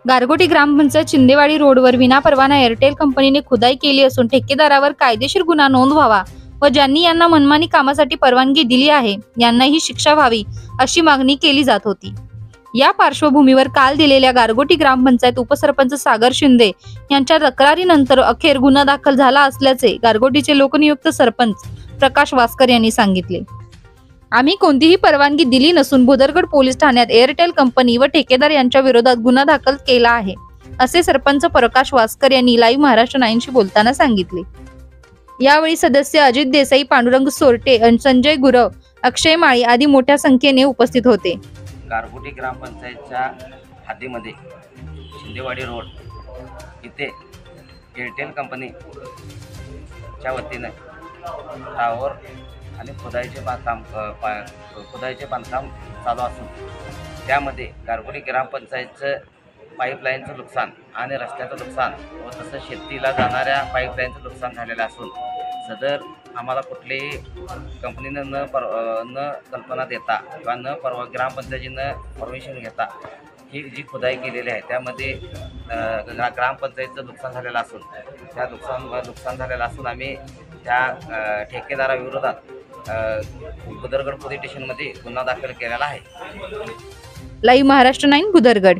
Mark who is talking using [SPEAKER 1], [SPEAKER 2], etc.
[SPEAKER 1] गारगोटी ग्रामपंचायत शिंदेवाडी रोडवर विनापरवाना एअरटेल कंपनीने खुदाई केली असून ठेकेदारावर कायदेशीर गुन्हा नोंद व्हावा व ज्यांनी यांना मनमानी कामासाठी परवानगी दिली आहे यांनाही शिक्षा व्हावी अशी मागणी केली जात होती। या पार्श्वभूमीवर काल दिलेल्या गारगोटी ग्रामपंचायत उपसरपंच सागर शिंदे यांच्या तक्रारीनंतर अखेर गुन्हा दाखल झाला असल्याचे गारगोटीचे लोकनियुक्त सरपंच प्रकाश वास्कर यांनी सांगितले। आम्ही कोणतीही परवानगी दिली नसून भुदरगड पोलीस ठाण्यात एअरटेल कंपनी व ठेकेदार यांच्या विरोधात गुन्हा दाखल केला आहे, असे सरपंच प्रकाश वास्कर यांनी लाईव्ह महाराष्ट्र 9शी बोलताना सांगितले। यावेळी सदस्य अजित देसाई, पांडुरंग सोरटे, संजय गुरव, अक्षय माळी आदी मोठ्या संख्येने उपस्थित होते।
[SPEAKER 2] गारगोटी ग्रामपंचायतच्या हद्दीमध्ये शिंदेवाडी रोड इथे एअरटेल कंपनीच्या वतीने टावर आणि खुदाईचे बांधकाम चालू असून त्यामध्ये गारगोटी ग्रामपंचायतचं पाईपलाईनचं नुकसान आणि रस्त्याचं नुकसान व तसं शेतीला जाणाऱ्या पाईपलाईनचं नुकसान झालेलं असून सदर आम्हाला कुठलीही कंपनीनं न कल्पना देता किंवा ग्रामपंचायतीनं परमिशन घेता ही जी खुदाई केलेली आहे त्यामध्ये ग्रामपंचायतीचं नुकसान झालेलं असून त्या नुकसान झालेलं असून आम्ही त्या ठेकेदाराविरोधात भुदरगड पोलीस स्टेशनमध्ये गुन्हा दाखल केलेला आहे।
[SPEAKER 1] लाईव्ह महाराष्ट्र 9 भुदरगड।